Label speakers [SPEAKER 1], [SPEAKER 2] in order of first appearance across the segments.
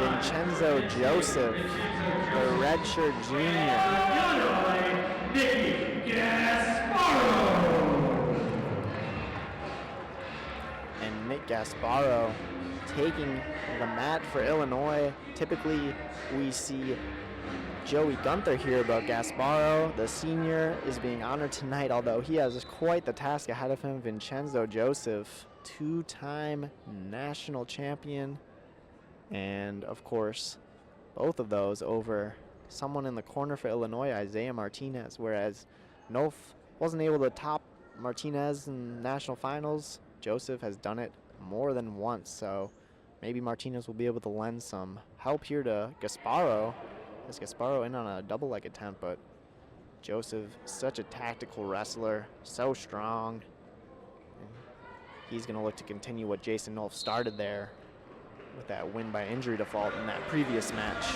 [SPEAKER 1] Vincenzo Joseph, the redshirt junior. And Nick Gasbarro taking the mat for Illinois. Typically, we see Joey Gunther here, but Gasbarro, the senior, is being honored tonight, although he has quite the task ahead of him. Vincenzo Joseph, two-time national champion, and of course, both of those over someone in the corner for Illinois, Isaiah Martinez, whereas Nolf wasn't able to top Martinez in national finals. Joseph has done it more than once, so maybe Martinez will be able to lend some help here to Gasbarro. As Gasbarro in on a double leg attempt, but Joseph, such a tactical wrestler, so strong. And he's going to look to continue what Jason Nolf started there with that win by injury default in that previous match.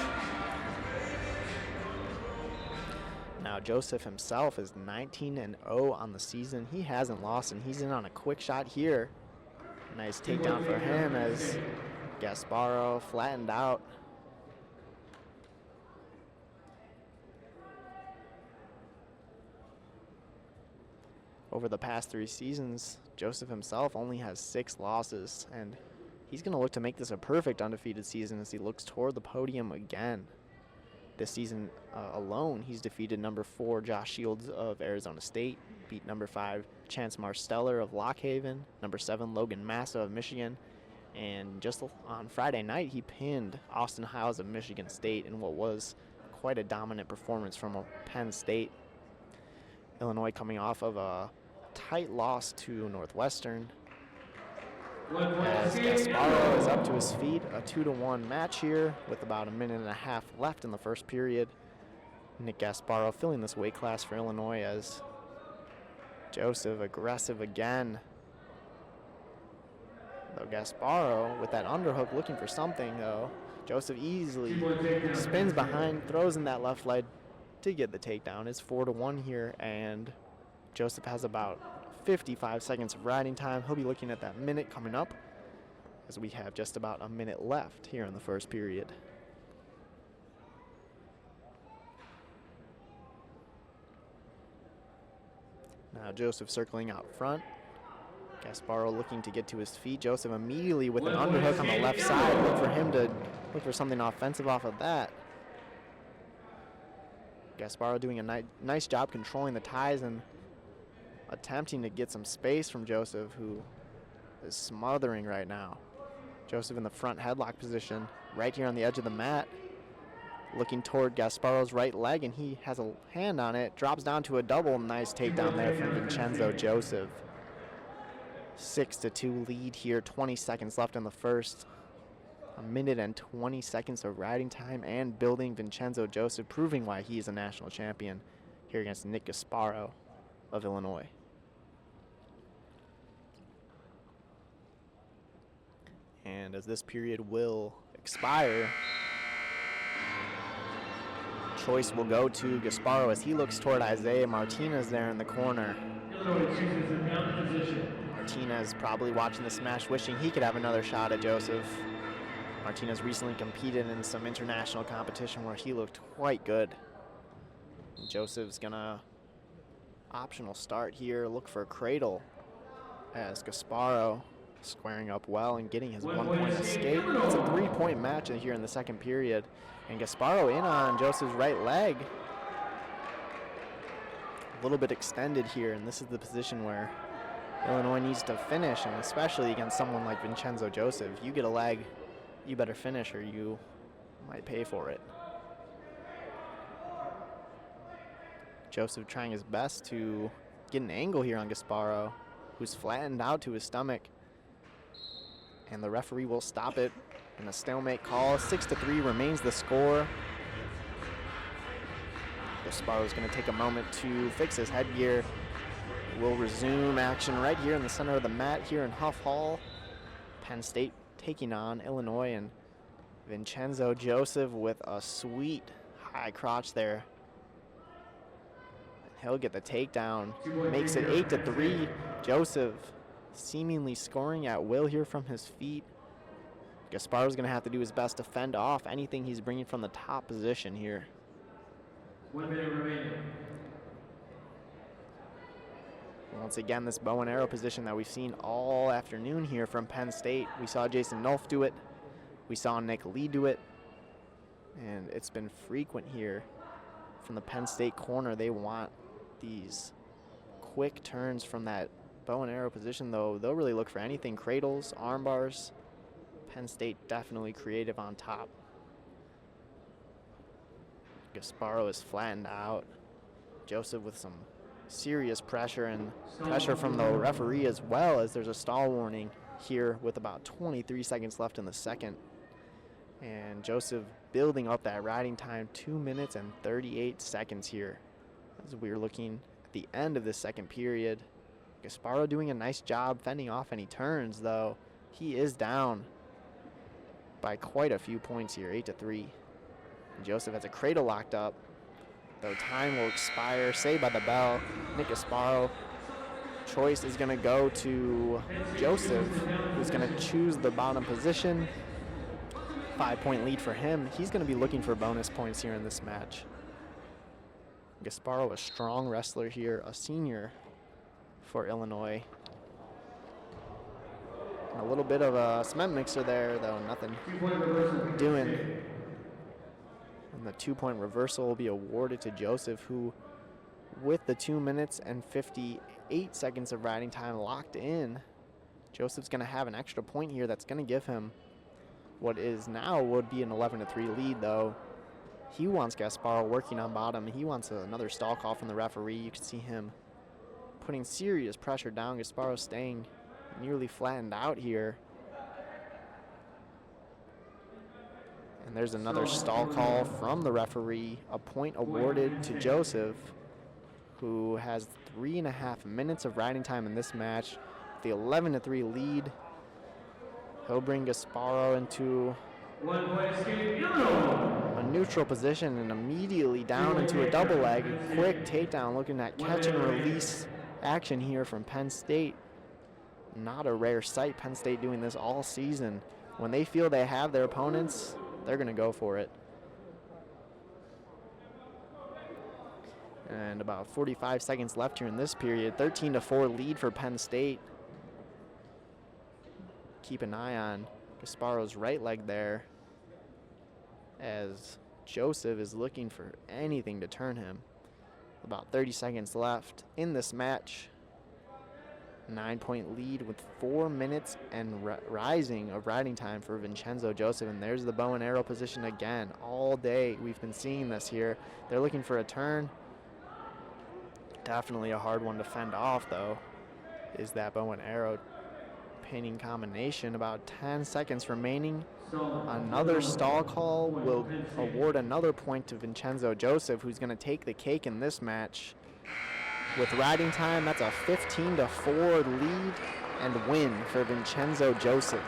[SPEAKER 1] Now Joseph himself is 19-0 on the season. He hasn't lost, and he's in on a quick shot here. Nice takedown for him as Gasbarro flattened out. Over the past 3 seasons, Joseph himself only has 6 losses, and he's going to look to make this a perfect undefeated season as he looks toward the podium again. This season alone, he's defeated number 4 Josh Shields of Arizona State, beat number 5 Chance Marsteller of Lock Haven, number 7 Logan Massa of Michigan, and just on Friday night, he pinned Austin Hiles of Michigan State in what was quite a dominant performance from Penn State. Illinois coming off of a tight loss to Northwestern. As Gasbarro is up to his feet, a 2-1 match here with about a minute and a half left in the first period. Nick Gasbarro filling this weight class for Illinois as Joseph aggressive again. Though Gasbarro with that underhook looking for something though. Joseph easily spins behind, throws in that left leg to get the takedown. It's 4-1 here, and Joseph has about 55 seconds of riding time. He'll be looking at that minute coming up as we have just about a minute left here in the first period. Now Joseph circling out front. Gasbarro looking to get to his feet. Joseph immediately with an underhook on the left side. Look for him to look for something offensive off of that. Gasbarro doing a nice job controlling the ties and attempting to get some space from Joseph, who is smothering right now. Joseph in the front headlock position, right here on the edge of the mat, looking toward Gasbarro's right leg, and he has a hand on it, drops down to a double. Nice takedown there from Vincenzo Joseph. 6-2 lead here, 20 seconds left in the first. A minute and 20 seconds of riding time and building. Vincenzo Joseph proving why he is a national champion here against Nick Gasbarro of Illinois. And as this period will expire, choice will go to Gasbarro as he looks toward Isaiah Martinez there in the corner. Martinez probably watching this match wishing he could have another shot at Joseph. Martinez recently competed in some international competition where he looked quite good. Joseph's gonna optional start here, look for a cradle as Gasbarro squaring up well and getting his 1-point escape. It's a 3-point match here in the second period, and Gasbarro in on Joseph's right leg. A little bit extended here, and this is the position where Illinois needs to finish, and especially against someone like Vincenzo Joseph. You get a leg, you better finish or you might pay for it. Joseph trying his best to get an angle here on Gasbarro, who's flattened out to his stomach. And the referee will stop it in a stalemate call. 6-3 remains the score. Gasbarro's going to take a moment to fix his headgear. We'll resume action right here in the center of the mat here in Huff Hall. Penn State taking on Illinois, and Vincenzo Joseph with a sweet high crotch there. He'll get the takedown, makes it 8-3. Joseph seemingly scoring at will here from his feet. Gasbarro's going to have to do his best to fend off anything he's bringing from the top position here.
[SPEAKER 2] 1 minute remaining.
[SPEAKER 1] Once again, this bow and arrow position that we've seen all afternoon here from Penn State. We saw Jason Nolf do it. We saw Nick Lee do it. And it's been frequent here from the Penn State corner. They want these quick turns from that bow and arrow position, though. They'll really look for anything. Cradles, arm bars. Penn State definitely creative on top. Gasbarro is flattened out. Joseph with some serious pressure, and pressure from the referee as well, as there's a stall warning here with about 23 seconds left in the second. And Joseph building up that riding time, 2 minutes and 38 seconds here as we're looking at the end of the second period. Gasbarro doing a nice job fending off any turns, though. He is down by quite a few points here, 8-3. And Joseph has a cradle locked up, though time will expire, saved by the bell. Nick Gasbarro, choice is going to go to Joseph, who's going to choose the bottom position. 5-point lead for him. He's going to be looking for bonus points here in this match. Gasbarro, a strong wrestler here, a senior for Illinois. And a little bit of a cement mixer there, though nothing doing. And the 2-point reversal will be awarded to Joseph, who, with the 2 minutes and 58 seconds of riding time locked in, Joseph's going to have an extra point here that's going to give him what is now would be an 11-3 lead, though. He wants Gasbarro working on bottom. He wants another stall call from the referee. You can see him putting serious pressure down. Gasbarro staying nearly flattened out here. And there's another stall call from the referee. A point awarded to Joseph, who has 3.5 minutes of riding time in this match. The 11-3 lead. He'll bring Gasbarro into a neutral position and immediately down into a double leg. A quick takedown, looking at catch and release action here from Penn State. Not a rare sight. Penn State doing this all season. When they feel they have their opponents, they're going to go for it. And about 45 seconds left here in this period. 13-4 lead for Penn State. Keep an eye on Gasbarro's right leg there, as Joseph is looking for anything to turn him. About 30 seconds left in this match. 9-point lead with 4 minutes and rising of riding time for Vincenzo Joseph. And there's the bow and arrow position again. All day we've been seeing this here. They're looking for a turn. Definitely a hard one to fend off, though, is that bow and arrow pinning combination. About 10 seconds remaining. Another stall call will award another point to Vincenzo Joseph, who's going to take the cake in this match. With riding time, that's a 15-4 lead and win for Vincenzo Joseph.